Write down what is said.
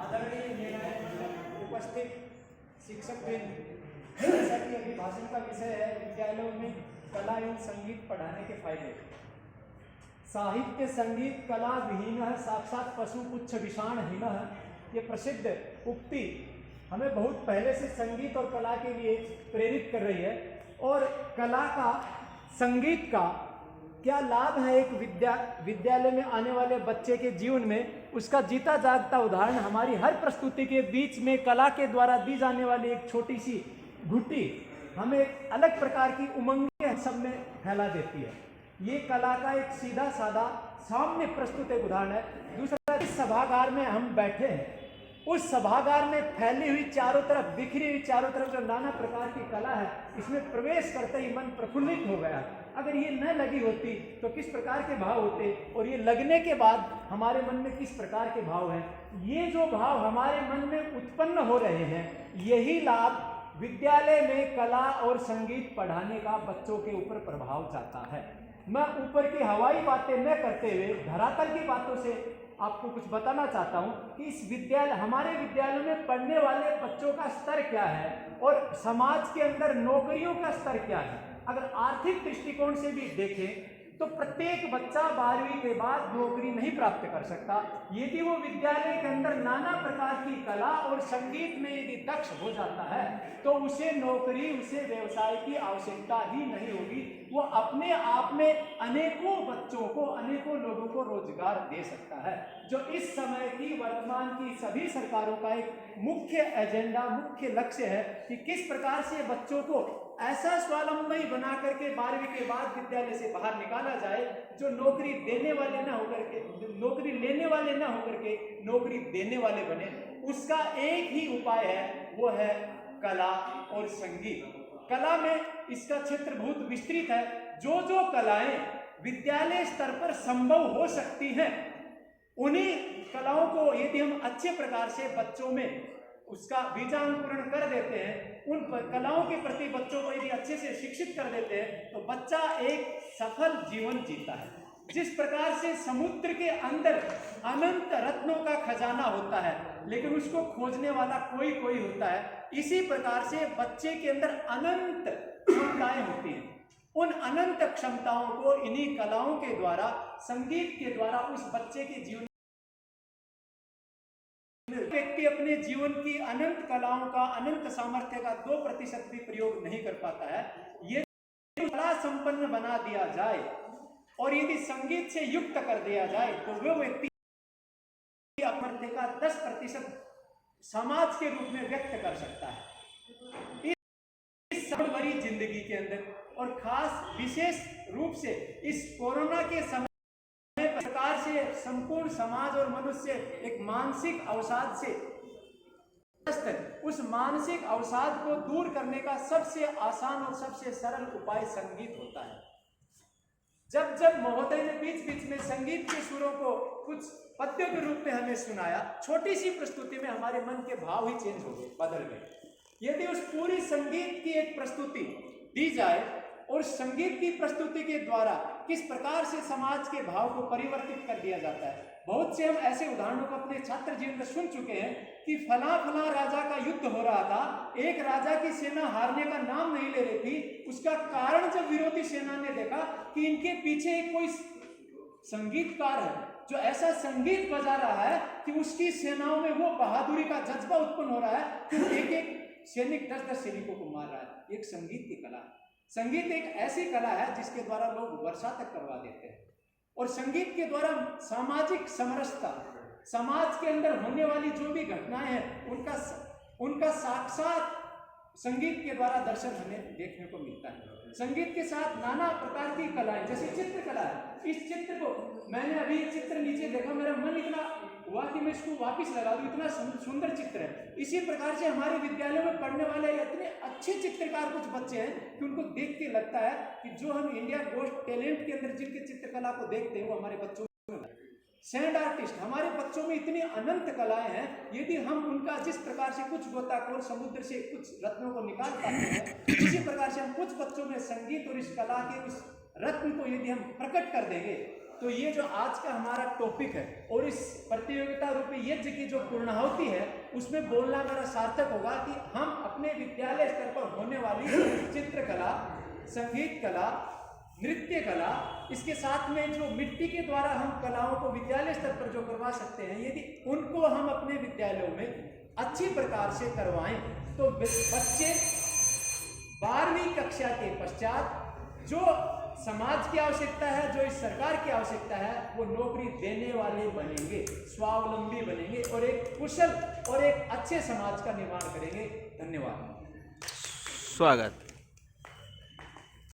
आदरणीय उपस्थित शिक्षक वृंद, जैसा कि अभी भाषण का विषय है विद्यालयों में कला एवं संगीत पढ़ाने के फायदे। साहित्य संगीत कला विहीन साक्षात पशु पुच्छ विषाणहीन, ये प्रसिद्ध उक्ति हमें बहुत पहले से संगीत और कला के लिए प्रेरित कर रही है। और कला का, संगीत का क्या लाभ है एक विद्यालय में आने वाले बच्चे के जीवन में, उसका जीता जागता उदाहरण हमारी हर प्रस्तुति के बीच में कला के द्वारा दी जाने वाली एक छोटी सी घुट्टी हमें एक अलग प्रकार की उमंगें सब में फैला देती है। ये कला का एक सीधा साधा सामने प्रस्तुत एक उदाहरण है। दूसरा, इस सभागार में हम बैठे हैं, उस सभागार में फैली हुई चारों तरफ, बिखरी हुई चारों तरफ जो नाना प्रकार की कला है, इसमें प्रवेश करते ही मन प्रफुल्लित हो गया। अगर ये न लगी होती तो किस प्रकार के भाव होते, और ये लगने के बाद हमारे मन में किस प्रकार के भाव हैं। ये जो भाव हमारे मन में उत्पन्न हो रहे हैं, यही लाभ विद्यालय में कला और संगीत पढ़ाने का बच्चों के ऊपर प्रभाव जाता है। मैं ऊपर की हवाई बातें न करते हुए धरातल की बातों से आपको कुछ बताना चाहता हूं कि इस हमारे विद्यालयों में पढ़ने वाले बच्चों का स्तर क्या है और समाज के अंदर नौकरियों का स्तर क्या है। अगर आर्थिक दृष्टिकोण से भी देखें तो प्रत्येक बच्चा 12वीं के बाद नौकरी नहीं प्राप्त कर सकता। यदि वो विद्यालय के अंदर नाना प्रकार की कला और संगीत में यदि दक्ष हो जाता है तो उसे नौकरी, उसे व्यवसाय की आवश्यकता ही नहीं होगी। वो अपने आप में अनेकों बच्चों को, अनेकों लोगों को रोजगार दे सकता है, जो इस समय की, वर्तमान की सभी सरकारों का एक मुख्य एजेंडा, मुख्य लक्ष्य है कि किस प्रकार से बच्चों को ऐसा स्वावलंबी बना करके 12वीं के बाद विद्यालय से बाहर निकाला जाए जो नौकरी देने वाले ना होकर के, नौकरी लेने वाले ना होकर के नौकरी देने वाले बने। उसका एक ही उपाय है, वो है कला और संगीत। कला में इसका क्षेत्र बहुत विस्तृत है। जो जो कलाएं विद्यालय स्तर पर संभव हो सकती हैं, उन्हीं कलाओं को यदि हम अच्छे प्रकार से बच्चों में उसका बीजांकुरण कर देते हैं, उन कलाओं के प्रति बच्चों को यदि अच्छे से शिक्षित कर देते हैं, तो बच्चा एक सफल जीवन जीता है। जिस प्रकार से समुद्र के अंदर अनंत रत्नों का खजाना होता है लेकिन उसको खोजने वाला कोई कोई होता है, इसी प्रकार से बच्चे के अंदर अनंत क्षमताएं होती हैं। उन अनंत क्षमताओं को इन्हीं कलाओं के द्वारा, संगीत के द्वारा उस बच्चे के जीवन, व्यक्ति अपने जीवन की अनंत कलाओं का, अनंत सामर्थ्य का 2% भी प्रयोग नहीं कर पाता है। ये कला संपन्न बना दिया जाए और यदि संगीत से युक्त कर दिया जाए तो वो व्यक्ति सामर्थ्य का 10% समाज के रूप में व्यक्त कर सकता है। इस भरी जिंदगी के अंदर और खास विशेष रूप से इस कोरोना के समय प्रकार से संपूर्ण समाज और मनुष्य एक मानसिक अवसाद से, उस मानसिक अवसाद को दूर करने का सबसे आसान और सबसे सरल उपाय संगीत होता है। जब जब महोदय ने बीच बीच में संगीत के सुरों को कुछ पद्यों के रूप में हमें सुनाया, छोटी सी प्रस्तुति में हमारे मन के भाव ही चेंज हो गए, बदल गए। यदि उस पूरी संगीत की एक प्रस्तुति दी जाए और संगीत की प्रस्तुति के द्वारा किस प्रकार से समाज के भाव को परिवर्तित कर दिया जाता है। बहुत से हम ऐसे उदाहरणों को अपने छात्र जीवन में सुन चुके हैं कि फला फला राजा का युद्ध हो रहा था, एक राजा की सेना हारने का नाम नहीं ले रही थी। उसका कारण जब विरोधी सेना ने देखा कि इनके पीछे एक कोई संगीतकार है जो ऐसा संगीत बजा रहा है कि उसकी सेनाओं में वो बहादुरी का जज्बा उत्पन्न हो रहा है कि एक एक सैनिक 10-10 सैनिकों को मार रहा है। एक संगीत की कला। संगीत एक ऐसी कला है जिसके द्वारा लोग वर्षा तक करवा देते हैं। और संगीत के द्वारा सामाजिक समरसता, समाज के अंदर होने वाली जो भी घटनाएं हैं उनका साक्षात संगीत के द्वारा दर्शन हमें देखने को मिलता है। संगीत के साथ नाना प्रकार की कलाएं, जैसे चित्रकला है। इस चित्र को मैंने अभी चित्र नीचे देखा, मेरा मन इतना हुआ कि मैं इसको वापस लगा दूं, इतना सुंदर चित्र है। इसी प्रकार से हमारे विद्यालयों में पढ़ने वाले इतने अच्छे चित्रकार कुछ बच्चे हैं कि उनको देख के लगता है कि जो हम इंडिया गोस्ट टैलेंट के अंदर जिनके चित्रकला को देखते हैं वो हमारे बच्चों में, सैंड आर्टिस्ट, हमारे बच्चों में इतनी अनंत कलाएं हैं। यदि हम उनका जिस प्रकार से कुछ गोताखोर समुद्र से कुछ रत्नों को निकाल पाते हैं, इसी प्रकार से हम कुछ बच्चों में संगीत और इस कला के उस रत्न को यदि हम प्रकट कर देंगे तो ये जो आज का हमारा टॉपिक है और इस प्रतियोगिता रूपी यज्ञ की जो पूर्णाहुति है उसमें बोलना मेरा सार्थक होगा कि हम अपने विद्यालय स्तर पर होने वाली चित्रकला, संगीत कला, नृत्य कला, इसके साथ में जो मिट्टी के द्वारा हम कलाओं को विद्यालय स्तर पर जो करवा सकते हैं, यदि उनको हम अपने विद्यालयों में अच्छी प्रकार से करवाएं तो बच्चे 12वीं कक्षा के पश्चात जो समाज की आवश्यकता है, जो इस सरकार की आवश्यकता है, वो नौकरी देने वाले बनेंगे, स्वावलंबी बनेंगे और एक कुशल और एक अच्छे समाज का निर्माण करेंगे। धन्यवाद। स्वागत।